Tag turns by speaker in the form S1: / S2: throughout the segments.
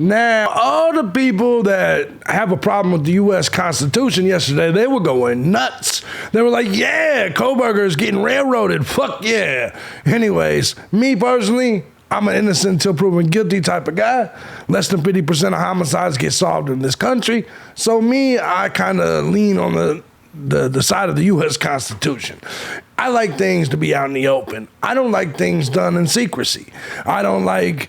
S1: Now, all the people that have a problem with the U.S. Constitution yesterday, they were going nuts. They were like, yeah, Kohberger is getting railroaded. Fuck yeah. Anyways, me personally, I'm an innocent until proven guilty type of guy. Less than 50% of homicides get solved in this country. So me, I kind of lean on the side of the U.S. Constitution. I like things to be out in the open. I don't like things done in secrecy. I don't like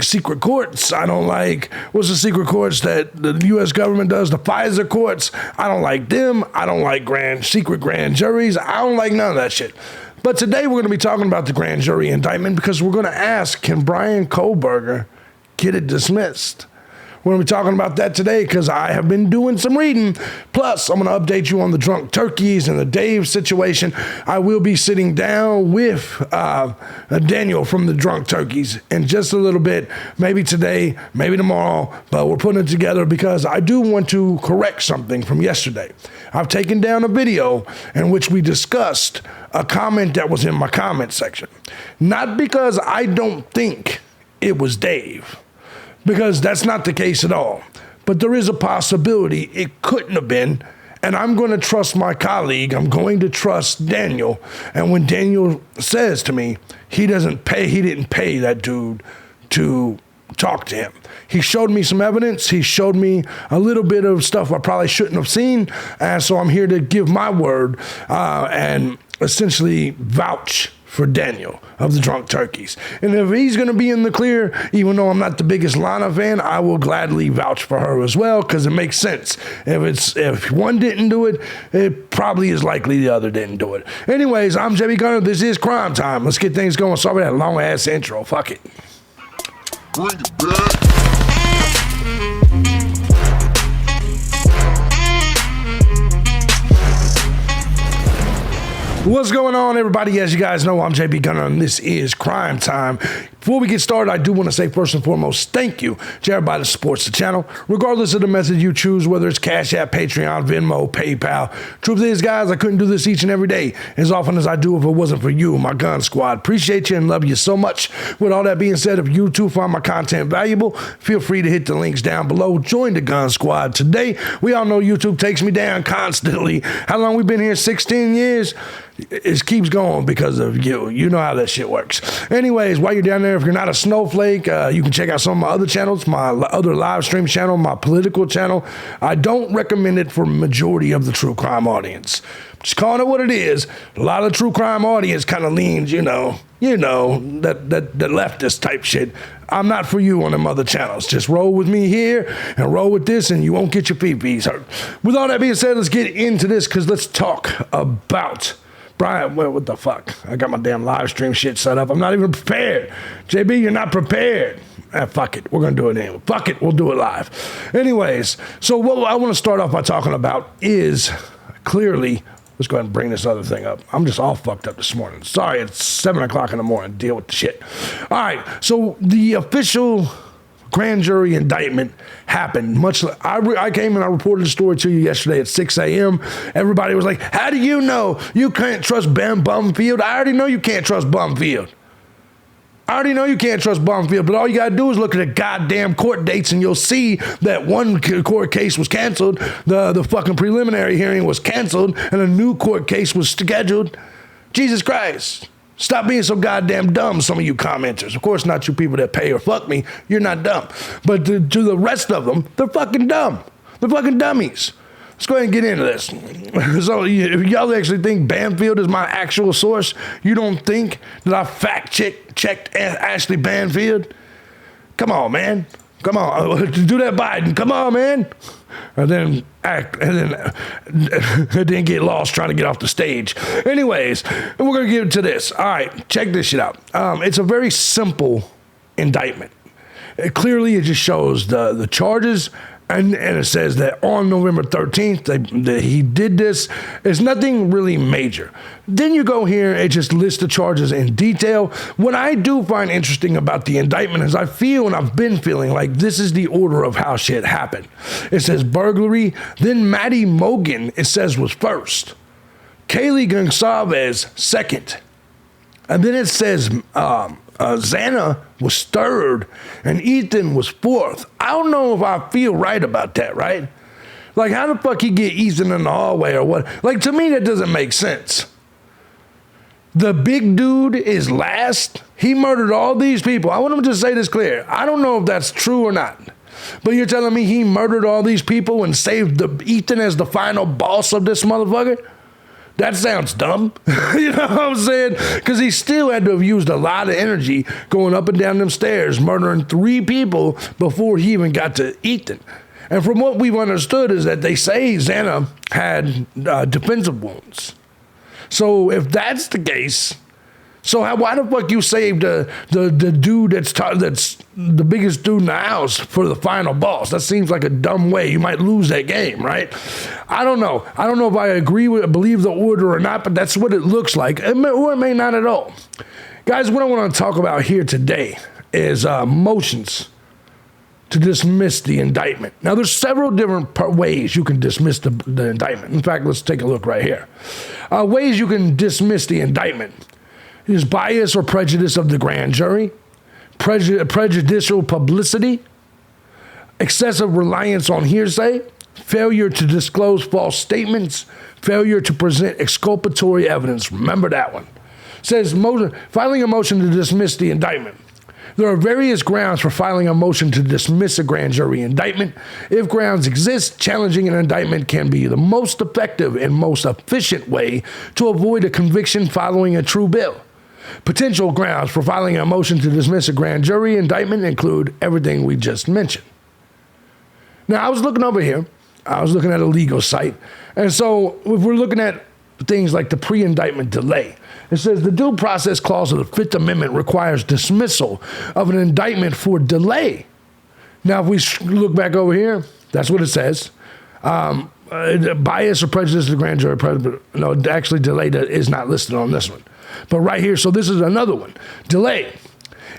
S1: secret courts. I don't like what's the secret courts that the U.S. government does, the FISA courts. I don't like them. I don't like secret grand juries. I don't like none of that shit. But today we're going to be talking about the grand jury indictment because we're going to ask, can Bryan Kohberger get it dismissed? We're going to be talking about that today because I have been doing some reading. Plus, I'm going to update you on the drunk turkeys and the Dave situation. I will be sitting down with Daniel from the drunk turkeys in just a little bit, maybe today, maybe tomorrow, but we're putting it together because I do want to correct something from yesterday. I've taken down a video in which we discussed a comment that was in my comment section. Not because I don't think it was Dave, because that's not the case at all. But there is a possibility it couldn't have been, and I'm going to trust my colleague. I'm going to trust Daniel. And when Daniel says to me, he didn't pay that dude to talk to him. He showed me some evidence. He showed me a little bit of stuff I probably shouldn't have seen. And so I'm here to give my word and essentially vouch for Daniel of the Drunk Turkeys. And if he's going to be in the clear, even though I'm not the biggest Lana fan, I will gladly vouch for her as well because it makes sense. If one didn't do it, it probably is likely the other didn't do it. Anyways, I'm thejbgunner. This is Crime Time. Let's get things going. Sorry for that long-ass intro. Fuck it.
S2: Bring it back.
S1: What's going on, everybody? As you guys know, I'm thejbgunner, and this is Crime Time. Before we get started, I do want to say first and foremost, thank you to everybody that supports the channel, regardless of the method you choose, whether it's Cash App, Patreon, Venmo, PayPal. Truth is, guys, I couldn't do this each and every day as often as I do if it wasn't for you, my gun squad. Appreciate you and love you so much. With all that being said, if you too find my content valuable, feel free to hit the links down below. Join the gun squad. Today, we all know YouTube takes me down constantly. How long we been here? 16 years? It keeps going because of you. You know how that shit works. Anyways, while you're down there, if you're not a snowflake, you can check out some of my other channels, my other live stream channel, my political channel. I don't recommend it for majority of the true crime audience. Just calling it what it is. A lot of the true crime audience kind of leans, that leftist type shit. I'm not for you on them other channels. Just roll with me here and roll with this and you won't get your feet hurt. With all that being said, let's get into this because let's talk about Bryan. Well, what the fuck? I got my damn live stream shit set up. I'm not even prepared. JB, you're not prepared. Fuck it. We're going to do it anyway. Fuck it. We'll do it live. Anyways, so what I want to start off by talking about is clearly, let's go ahead and bring this other thing up. I'm just all fucked up this morning. Sorry, it's 7 o'clock in the morning. Deal with the shit. All right. So the official grand jury indictment happened. I came and I reported the story to you yesterday at 6 a.m. Everybody was like, how do you know you can't trust Bumfield? I already know you can't trust Bumfield. But all you got to do is look at the goddamn court dates and you'll see that one court case was canceled. The fucking preliminary hearing was canceled and a new court case was scheduled. Jesus Christ. Stop being so goddamn dumb, some of you commenters. Of course, not you people that pay or fuck me. You're not dumb. But to the rest of them, they're fucking dumb. They're fucking dummies. Let's go ahead and get into this. So if y'all actually think Banfield is my actual source, you don't think that I fact-checked Ashley Banfield? Come on, man. Come on. Do that, Biden. Come on, man. And then get lost trying to get off the stage. Anyways, we're going to get into this. All right, check this shit out. It's a very simple indictment. Clearly, it just shows the charges, and it says that on November 13th, that he did this. It's nothing really major. Then you go here, it just lists the charges in detail. What I do find interesting about the indictment is I feel, and I've been feeling like this is the order of how shit happened. It says burglary, then Maddie Mogan, it says, was first. Kaylee Gonsalves, second. And then it says Xana was third, and Ethan was fourth. I don't know if I feel right about that, right? Like, how the fuck he get Ethan in the hallway or what? Like, to me, that doesn't make sense. The big dude is last. He murdered all these people. I want him to say this clear. I don't know if that's true or not. But you're telling me he murdered all these people and saved Ethan as the final boss of this motherfucker? That sounds dumb. You know what I'm saying? Because he still had to have used a lot of energy going up and down them stairs, murdering 3 people before he even got to Ethan. And from what we've understood is that they say Xana had defensive wounds. So if that's the case, why the fuck you saved the dude that's the biggest dude in the house for the final boss? That seems like a dumb way. You might lose that game, right? I don't know. I don't know if I believe the order or not, but that's what it looks like. Or it may not at all. Guys, what I want to talk about here today is motions to dismiss the indictment. Now, there's several different ways you can dismiss the indictment. In fact, let's take a look right here. Ways you can dismiss the indictment is bias or prejudice of the grand jury, prejudicial publicity, excessive reliance on hearsay, failure to disclose false statements, failure to present exculpatory evidence. Remember that one. It says filing a motion to dismiss the indictment. There are various grounds for filing a motion to dismiss a grand jury indictment. If grounds exist, challenging an indictment can be the most effective and most efficient way to avoid a conviction following a true bill. Potential grounds for filing a motion to dismiss a grand jury indictment include everything we just mentioned. Now, I was looking over here. I was looking at a legal site. And so if we're looking at things like the pre-indictment delay, it says the due process clause of the Fifth Amendment requires dismissal of an indictment for delay. Now, if we look back over here, that's what it says. Bias or prejudice of the grand jury. No, actually, delay is not listed on this one. But right here, so this is another one. Delay.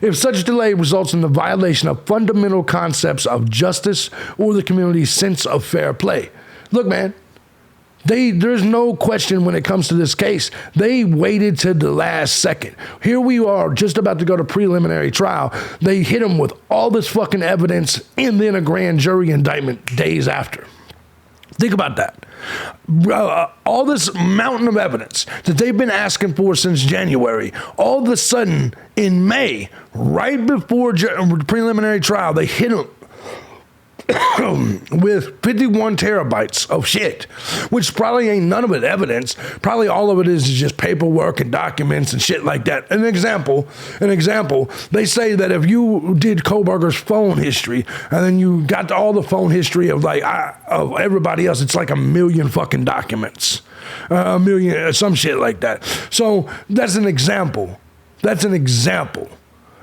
S1: If such delay results in the violation of fundamental concepts of justice or the community's sense of fair play. Look, man. There's no question when it comes to this case. They waited to the last second. Here we are just about to go to preliminary trial. They hit them with all this fucking evidence and then a grand jury indictment days after. Think about that. All this mountain of evidence that they've been asking for since January, all of a sudden in May, right before preliminary trial, they hit them with 51 terabytes of shit, which probably ain't none of it evidence. Probably all of it is just paperwork and documents and shit like that. An example, they say that if you did Kohberger's phone history and then you got all the phone history of of everybody else, it's like 1 million fucking documents, 1 million, some shit like that. So that's an example.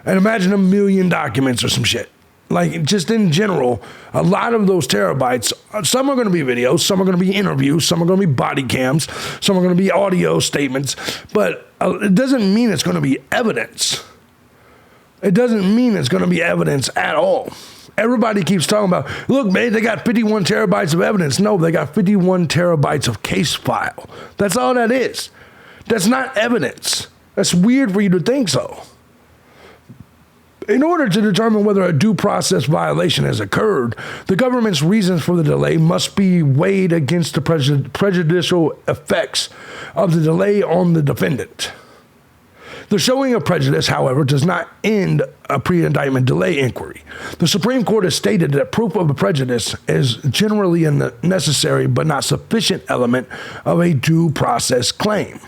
S1: And imagine 1 million documents or some shit. Like, just in general, a lot of those terabytes, some are going to be videos, some are going to be interviews, some are going to be body cams, some are going to be audio statements, but it doesn't mean it's going to be evidence. It doesn't mean it's going to be evidence at all. Everybody keeps talking about, look, man, they got 51 terabytes of evidence. No, they got 51 terabytes of case file. That's all that is. That's not evidence. That's weird for you to think so. In order to determine whether a due process violation has occurred, the government's reasons for the delay must be weighed against the prejudicial effects of the delay on the defendant. The showing of prejudice, however, does not end a pre-indictment delay inquiry. The Supreme Court has stated that proof of a prejudice is generally a necessary but not sufficient element of a due process claim.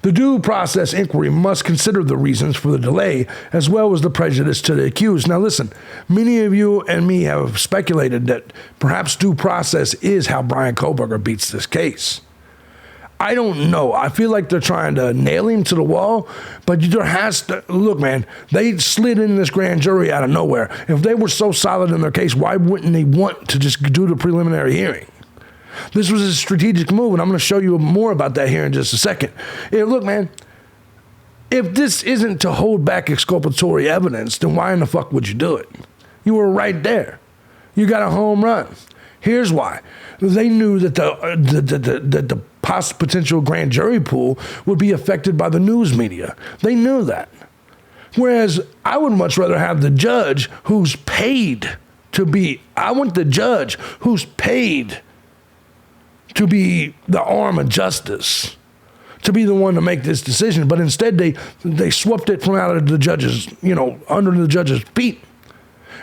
S1: The due process inquiry must consider the reasons for the delay as well as the prejudice to the accused. Now listen, many of you and me have speculated that perhaps due process is how Bryan Kohberger beats this case. I don't know. I feel like they're trying to nail him to the wall, but there has to, look, man, they slid in this grand jury out of nowhere. If they were so solid in their case, why wouldn't they want to just do the preliminary hearing? This was a strategic move, and I'm going to show you more about that here in just a second. Look, man, if this isn't to hold back exculpatory evidence, then why in the fuck would you do it? You were right there. You got a home run. Here's why. They knew that the potential grand jury pool would be affected by the news media. They knew that. Whereas I would much rather have the judge who's paid to be, I want the judge who's paid to be the arm of justice, to be the one to make this decision. But instead they swept it from out of the judge's, under the judge's feet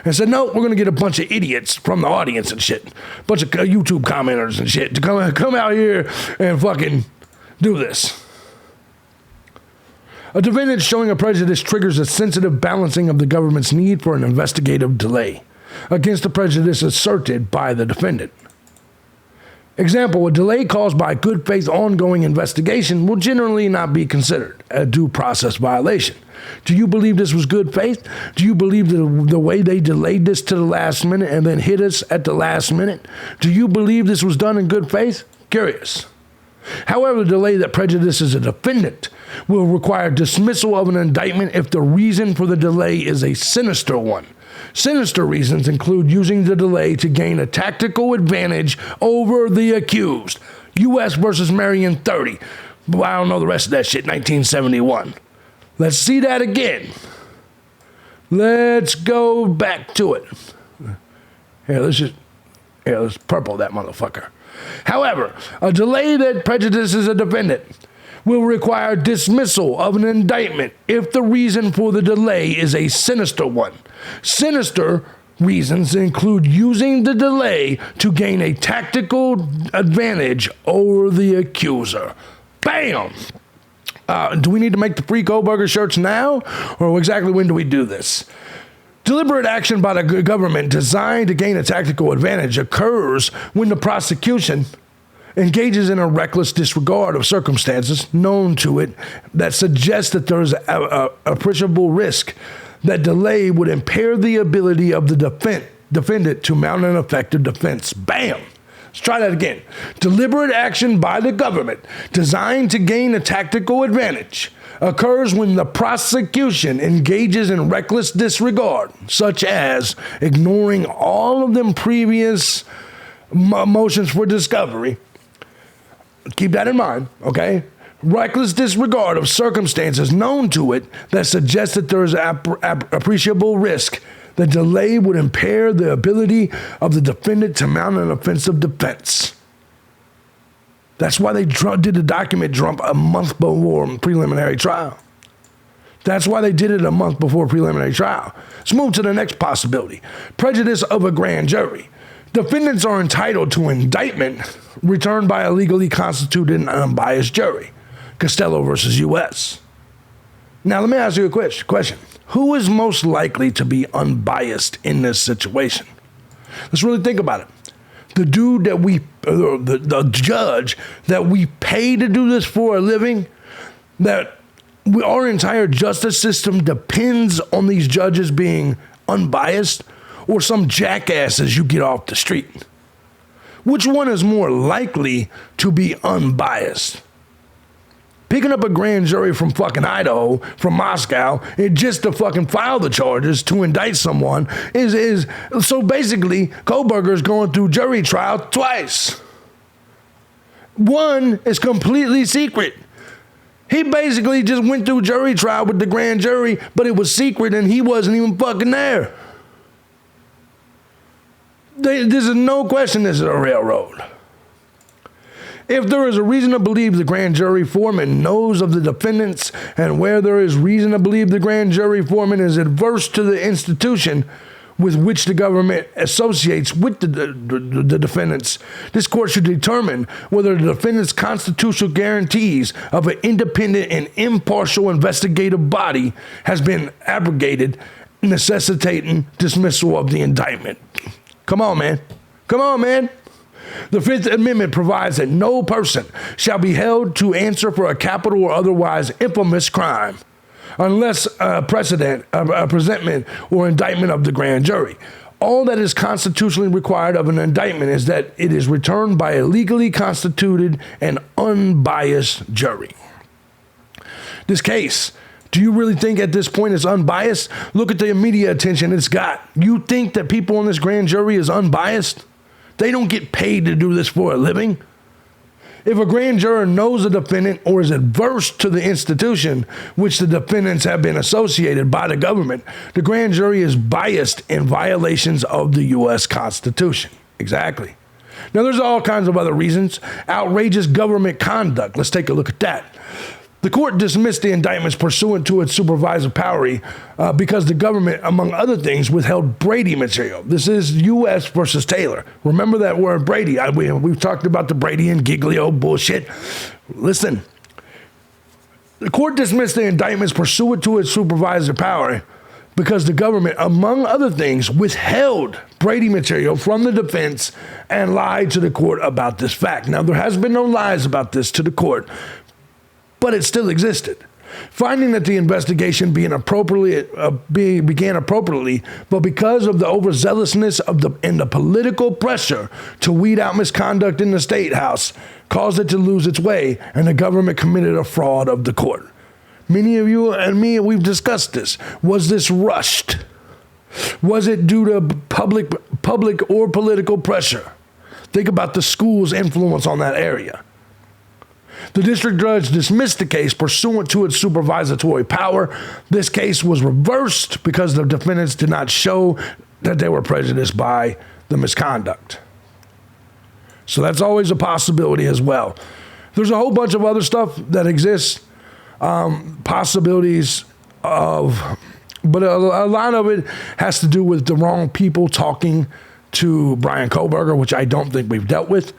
S1: and said, no, we're going to get a bunch of idiots from the audience and shit, a bunch of YouTube commenters and shit to come out here and fucking do this. A defendant showing a prejudice triggers a sensitive balancing of the government's need for an investigative delay against the prejudice asserted by the defendant. Example, a delay caused by good faith ongoing investigation will generally not be considered a due process violation. Do you believe this was good faith? Do you believe the way they delayed this to the last minute and then hit us at the last minute? Do you believe this was done in good faith? Curious. However, the delay that prejudices a defendant will require dismissal of an indictment if the reason for the delay is a sinister one. Sinister reasons include using the delay to gain a tactical advantage over the accused. U.S. versus Marion 30. Well, I don't know the rest of that shit, 1971. Let's see that again. Let's go back to it. Let's purple that motherfucker. However, a delay that prejudices a defendant will require dismissal of an indictment if the reason for the delay is a sinister one. Sinister reasons include using the delay to gain a tactical advantage over the accuser. Bam! Do we need to make the free Kohberger shirts now? Or exactly when do we do this? Deliberate action by the government designed to gain a tactical advantage occurs when the prosecution engages in a reckless disregard of circumstances known to it that suggest that there is a appreciable risk that delay would impair the ability of the defendant to mount an effective defense. Bam! Let's try that again. Deliberate action by the government designed to gain a tactical advantage occurs when the prosecution engages in reckless disregard, such as ignoring all of them previous motions for discovery. Keep that in mind, okay? Reckless disregard of circumstances known to it that suggest that there is appreciable risk. The delay would impair the ability of the defendant to mount an offensive defense. That's why they did the document dump a month before preliminary trial. That's why they did it a month before preliminary trial. Let's move to the next possibility. Prejudice of a grand jury. Defendants are entitled to indictment returned by a legally constituted and unbiased jury. Costello versus U.S. Now, let me ask you a question. Who is most likely to be unbiased in this situation? Let's really think about it. The dude that the judge that we pay to do this for a living, our entire justice system depends on these judges being unbiased, or some jackasses you get off the street? Which one is more likely to be unbiased? Picking up a grand jury from fucking Idaho, from Moscow, and just to fucking file the charges to indict someone is so basically Kohberger is going through jury trial twice. One is completely secret. He basically just went through jury trial with the grand jury, but it was secret and he wasn't even fucking there. This is no question this is a railroad. If there is a reason to believe the grand jury foreman knows of the defendants, and where there is reason to believe the grand jury foreman is adverse to the institution with which the government associates with the defendants, this court should determine whether the defendant's constitutional guarantees of an independent and impartial investigative body has been abrogated, necessitating dismissal of the indictment. Come on, man. Come on, man. The Fifth Amendment provides that no person shall be held to answer for a capital or otherwise infamous crime unless a presentment or indictment of the grand jury. All that is constitutionally required of an indictment is that it is returned by a legally constituted and unbiased jury. This case, do you really think at this point it's unbiased? Look at the media attention it's got. You think that people in this grand jury is unbiased? They don't get paid to do this for a living. If a grand juror knows a defendant or is adverse to the institution which the defendants have been associated by the government, the grand jury is biased in violations of the U.S. Constitution. Exactly. Now, there's all kinds of other reasons. Outrageous government conduct. Let's take a look at that. The court dismissed the indictments pursuant to its supervisory power because the government, among other things, withheld Brady material. This is U.S. versus Taylor. Remember that word Brady. We've talked about the Brady and Giglio bullshit. Listen, the court dismissed the indictments pursuant to its supervisory power because the government, among other things, withheld Brady material from the defense and lied to the court about this fact. Now, there has been no lies about this to the court, but it still existed. Finding that the investigation began appropriately, but because of the overzealousness and the political pressure to weed out misconduct in the State House, caused it to lose its way, and the government committed a fraud of the court. Many of you and me, we've discussed this. Was this rushed? Was it due to public or political pressure? Think about the school's influence on that area. The district judge dismissed the case pursuant to its supervisory power. This case was reversed because the defendants did not show that they were prejudiced by the misconduct. So that's always a possibility as well. There's a whole bunch of other stuff that exists, possibilities of, but a lot of it has to do with the wrong people talking to Bryan Kohberger, which I don't think we've dealt with.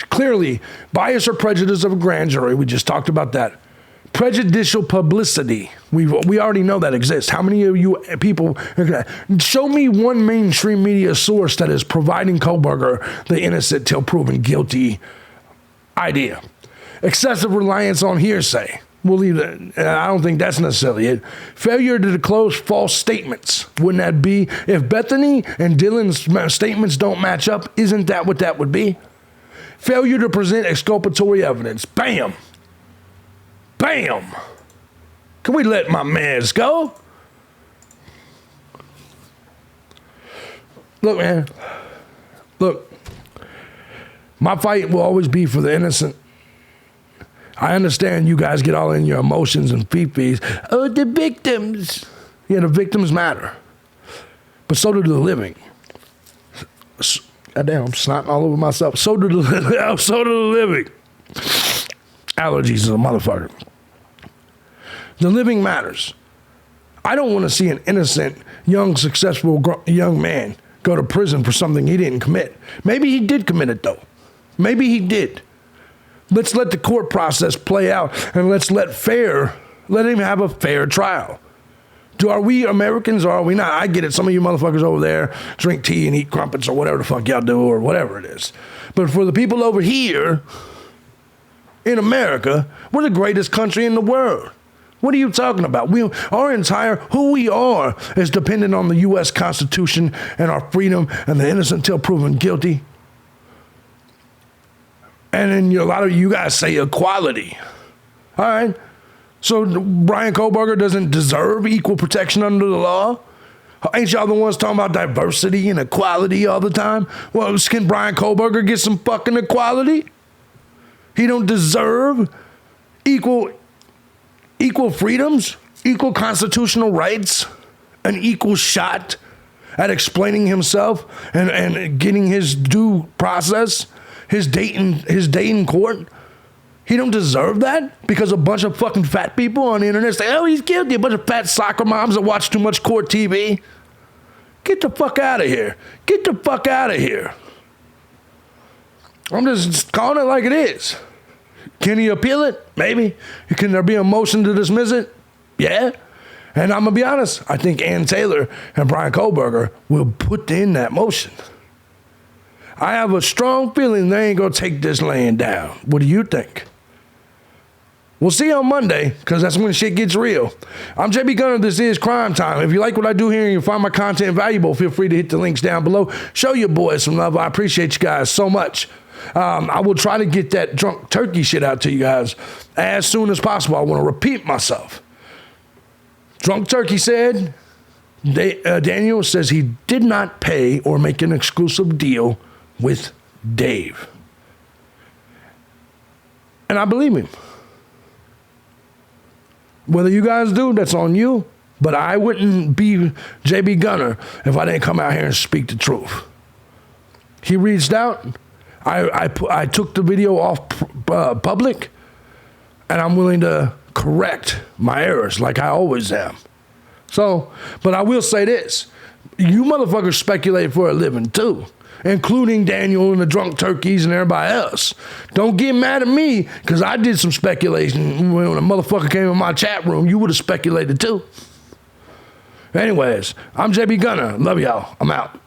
S1: Clearly, bias or prejudice of a grand jury, we just talked about that. Prejudicial publicity, we already know that exists. How many of you people, show me one mainstream media source that is providing Kohberger the innocent till proven guilty idea. Excessive reliance on hearsay. We'll leave that. I don't think that's necessarily it. Failure to disclose false statements. Wouldn't that be, if Bethany and Dylan's statements don't match up, isn't that what that would be? Failure to present exculpatory evidence. Bam. Bam. Can we let my mans go? Look, man. Look. My fight will always be for the innocent. I understand you guys get all in your emotions and fee-fees. Oh, the victims. Yeah, the victims matter. But so do the living. Goddamn, I'm snotting all over myself. So do the living. Allergies is a motherfucker. The living matters. I don't want to see an innocent, young, successful young man go to prison for something he didn't commit. Maybe he did commit it, though. Maybe he did. Let's let the court process play out, and let him have a fair trial. Are we Americans or are we not? I get it. Some of you motherfuckers over there drink tea and eat crumpets or whatever the fuck y'all do or whatever it is. But for the people over here in America, we're the greatest country in the world. What are you talking about? Who we are is dependent on the U.S. Constitution and our freedom and the innocent till proven guilty. And then a lot of you guys say equality. All right. So Bryan Kohberger doesn't deserve equal protection under the law? Ain't y'all the ones talking about diversity and equality all the time? Well, can Bryan Kohberger get some fucking equality? He don't deserve equal freedoms, equal constitutional rights, an equal shot at explaining himself and getting his due process, his date in court. He don't deserve that because a bunch of fucking fat people on the internet say, oh, he's guilty. A bunch of fat soccer moms that watch too much court TV. Get the fuck out of here. Get the fuck out of here. I'm just calling it like it is. Can he appeal it? Maybe. Can there be a motion to dismiss it? Yeah. And I'm going to be honest. I think Ann Taylor and Bryan Kohberger will put in that motion. I have a strong feeling they ain't going to take this laying down. What do you think? We'll see you on Monday, because that's when shit gets real. I'm JB Gunner. This is Crime Time. If you like what I do here and you find my content valuable, feel free to hit the links down below. Show your boys some love. I appreciate you guys so much. I will try to get that drunk turkey shit out to you guys as soon as possible. I want to repeat myself. Drunk Turkey said, Daniel says he did not pay or make an exclusive deal with Dave. And I believe him. Whether you guys do, that's on you. But I wouldn't be JB Gunner if I didn't come out here and speak the truth. He reached out. I took the video off public, and I'm willing to correct my errors like I always am. So, but I will say this. You motherfuckers speculate for a living too, including Daniel and the drunk turkeys and everybody else. Don't get mad at me because I did some speculation. When a motherfucker came in my chat room, you would have speculated too. Anyways, I'm JB Gunner. Love y'all. I'm out.